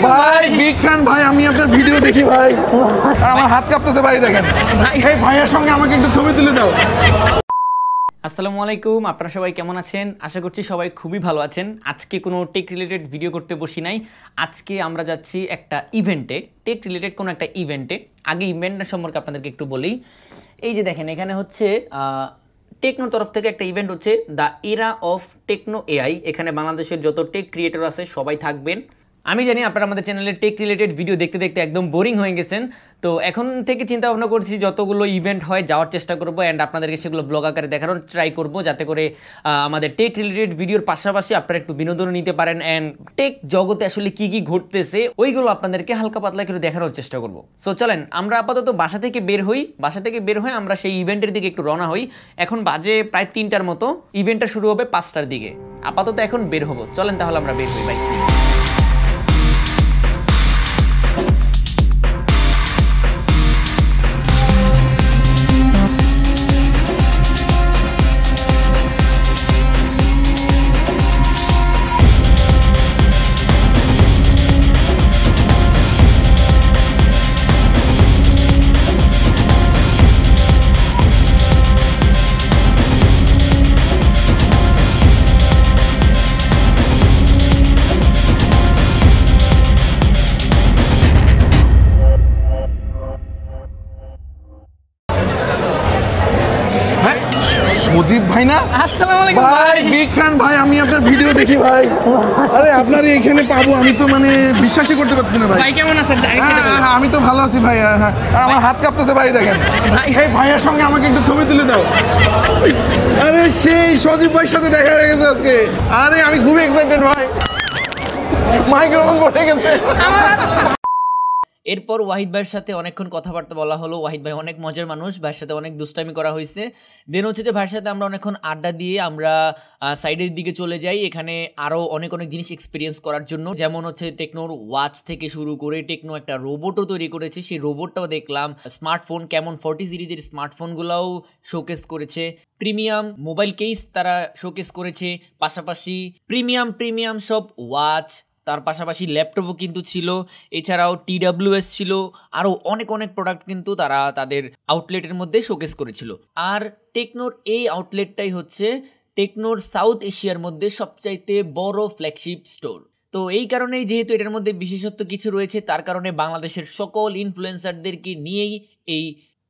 ভাই big fan ভাই, আমি আপনার ভিডিও দেখি ভাই, আমার হাত কাঁপতেছে ভাই, দেখেন ভাই, এই ভাইয়ের সঙ্গে আমাকে একটু ছবি তুলে দাও। আসসালামু আলাইকুম, আপনারা সবাই কেমন আছেন? আশা করছি সবাই খুবই ভালো আছেন। আজকে কোনো টেক রিলেটেড ভিডিও করতে বসি নাই। আজকে আমরা যাচ্ছি একটা ইভেন্টে, টেক রিলেটেড কোনো একটা ইভেন্টে। আগে ইভেন্টটা সম্পর্কে আপনাদেরকে একটু বলি। এই যে দেখেন, এখানে হচ্ছে টেকনোর তরফ থেকে একটা ইভেন্ট হচ্ছে দ্য এরা অফ টেকনো এআই। এখানে বাংলাদেশের যত টেক ক্রিয়েটর আছে সবাই থাকবেন। আমি জানি আপনারা আমাদের চ্যানেলে টেক রিলেটেড ভিডিও দেখতে দেখতে একদম বোরিং হয়ে গেছেন, তো এখন থেকে চিন্তা ভাবনা করছি যতগুলো ইভেন্ট হয় যাওয়ার চেষ্টা করবো অ্যান্ড আপনাদেরকে সেগুলো ব্লগ আকারে দেখানোর ট্রাই করবো, যাতে করে আমাদের টেক রিলেটেড ভিডিওর পাশাপাশি আপনারা একটু বিনোদন নিতে পারেন অ্যান্ড টেক জগতে আসলে কি কি ঘটতেছে ওইগুলো আপনাদেরকে হালকা পাতলা করে দেখানোর চেষ্টা করবো। সো চলেন আমরা আপাতত বাসা থেকে বের হই, আমরা সেই ইভেন্টের দিকে একটু রওনা হই। এখন বাজে প্রায় 3টার মতো, ইভেন্টটা শুরু হবে 5টার দিকে। আপাতত এখন বের হবো, চলেন তাহলে আমরা বের হই ভাই। সজীব ভাই না? আসসালামু আলাইকুম ভাই, বিগ ফ্যান ভাই, আমি আপনার ভিডিও দেখি ভাই। আরে আপনার এখানে পাবো, আমি তো মানে বিশ্বাসই করতে পারছি না ভাই। ভাই কেমন আছেন? আমি তো ভালো আছি ভাই, আমার হাত কাঁপতেছে ভাই, দেখেন ভাই, এই ভাইয়ের সঙ্গে আমাকে একটু ছবি তুলে দাও। আরে সেই সজীব ভাইয়ের সাথে দেখা হয়ে গেছে আজকে। আরে আমি খুবই এক্সাইটেড ভাই, মাইক্রোফোন পড়ে গেছে। এরপর ওয়াহিদ ভাইয়ের সাথে অনেকক্ষণ কথাবার্তা বলা হলো। ওয়াহিদ ভাই অনেক মজার মানুষ, ভাইয়ের সাথে অনেক দুষ্টামি করা হয়েছে। দেন হচ্ছে যে ভাইয়ের সাথে আমরা অনেকক্ষণ আড্ডা দিয়ে আমরা সাইডের দিকে চলে যাই। এখানে আরও অনেক জিনিস এক্সপিরিয়েন্স করার জন্য, যেমন হচ্ছে টেকনোর ওয়াচ থেকে শুরু করে টেকনো একটা রোবটও তৈরি করেছে, সেই রোবটটাও দেখলাম। স্মার্টফোন কেমন 40 সিরিজের স্মার্টফোনগুলোও শোকেস করেছে। প্রিমিয়াম মোবাইল কেস তারা শোকেস করেছে, পাশাপাশি প্রিমিয়াম সব ওয়াচ, তার পাশাপাশি ল্যাপটপও কিন্তু ছিল, এছাড়াও TWS ছিল, আরও অনেক প্রোডাক্ট কিন্তু তারা তাদের আউটলেটের মধ্যে শোকেস করেছিল। আর টেকনোর এই আউটলেটটাই হচ্ছে টেকনোর সাউথ এশিয়ার মধ্যে সবচাইতে বড় ফ্ল্যাগশিপ স্টোর। তো এই কারণেই, যেহেতু এটার মধ্যে বিশেষত্ব কিছু রয়েছে, তার কারণে বাংলাদেশের সকল ইনফ্লুয়েন্সারদেরকে নিয়েই এই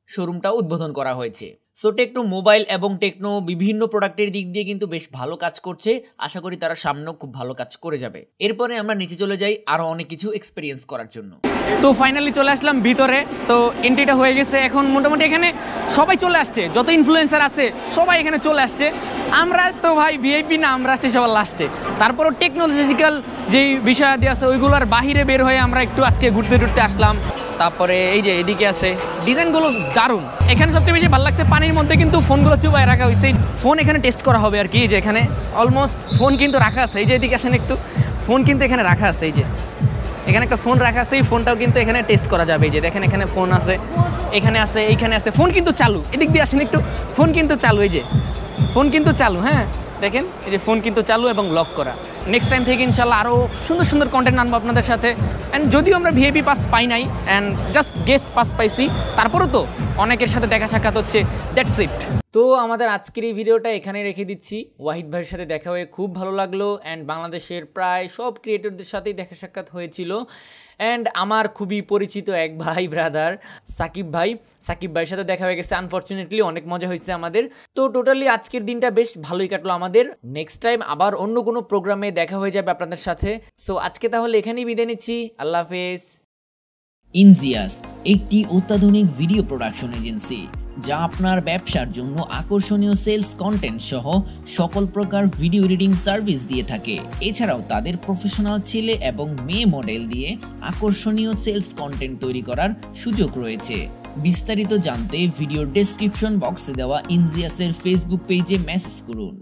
শোরুমটা উদ্বোধন করা হয়েছে। সো টেকনো মোবাইল এবং টেকনো বিভিন্ন প্রোডাক্টের দিক দিয়ে কিন্তু বেশ ভালো কাজ করছে। আশা করি তারা সামনেও খুব ভালো কাজ করে যাবে। এরপরে আমরা নিচে চলে যাই আরও অনেক কিছু এক্সপিরিয়েন্স করার জন্য। তো ফাইনালি চলে আসলাম ভিতরে, তো এন্ট্রিটা হয়ে গেছে। এখন মোটামুটি এখানে সবাই চলে আসছে, যত ইনফ্লুয়েন্সার আছে সবাই এখানে চলে আসছে। আমরা তো ভাই ভিআইপি না, আমরা আসছি সবার লাস্টে। তারপরও টেকনোলজিক্যাল যেই বিষয়াদি আছে ওইগুলোর বাহিরে বের হয়ে আমরা একটু আজকে ঘুরতে আসলাম। তারপরে এই যে এদিকে আছে, ডিজাইনগুলো দারুণ। এখানে সবচেয়ে বেশি ভালো লাগছে পানির মধ্যে কিন্তু ফোনগুলো চুপায় রাখা হয়েছে। ফোন এখানে টেস্ট করা হবে আর কি, যে এখানে অলমোস্ট ফোন কিন্তু রাখা আছে। এই যে এদিকে আসেন একটু, ফোন কিন্তু এখানে রাখা আছে। এই যে এখানে একটা ফোন রাখা আছে, এই ফোনটাও কিন্তু এখানে টেস্ট করা যাবে। এই যে দেখেন এখানে ফোন আছে, এখানে আছে, এইখানে আছে, ফোন কিন্তু চালু। এদিক দিয়ে আসেন একটু, ফোন কিন্তু চালু। এই যে ফোন কিন্তু চালু, হ্যাঁ দেখেন এই যে ফোন কিন্তু চালু এবং লক করা। নেক্সট টাইম থেকে ইনশাল্লাহ আরও সুন্দর কন্টেন্ট আনবো আপনাদের সাথে। অ্যান্ড যদিও আমরা ভিআইপি পাস পাই নাই, অ্যান্ড জাস্ট গেস্ট পাস পাইছি, তারপরেও তো অনেকের সাথে দেখা সাক্ষাৎ হচ্ছে, দ্যাটস ইট। তো আমাদের আজকের এই ভিডিওটা এখানে রেখে দিচ্ছি। ওয়াহিদ ভাইয়ের সাথে দেখা হয়ে খুব ভালো লাগলো, অ্যান্ড বাংলাদেশের প্রায় সব ক্রিয়েটরদের সাথেই দেখা সাক্ষাৎ হয়েছিল। অ্যান্ড আমার খুবই পরিচিত এক ভাই ব্রাদার সাকিব ভাইয়ের সাথে দেখা হয়ে গেছে। আনফর্চুনেটলি অনেক মজা হয়েছে আমাদের। তো টোটালি আজকের দিনটা বেশ ভালোই কাটলো আমাদের। নেক্সট টাইম আবার অন্য কোনো প্রোগ্রামে দেখা হয়ে যাবে আপনাদের সাথে। সো আজকে তাহলে এখানেই বিদায় নিচ্ছি, আল্লাহ হাফেজ। ইনজিয়াস একটি অত্যাধুনিক ভিডিও প্রোডাকশন এজেন্সি, যা আপনার ব্যবসার জন্য আকর্ষণীয় সেলস কন্টেন্ট সহ সকল প্রকার ভিডিও এডিটিং সার্ভিস দিয়ে থাকে। এছাড়াও তাদের প্রফেশনাল ছেলে এবং মেয়ে মডেল দিয়ে আকর্ষণীয় সেলস কন্টেন্ট তৈরি করার সুযোগ রয়েছে। বিস্তারিত জানতে ভিডিওর ডেসক্রিপশন বক্সে দেওয়া ইনজিয়াসের ফেসবুক পেজে মেসেজ করুন।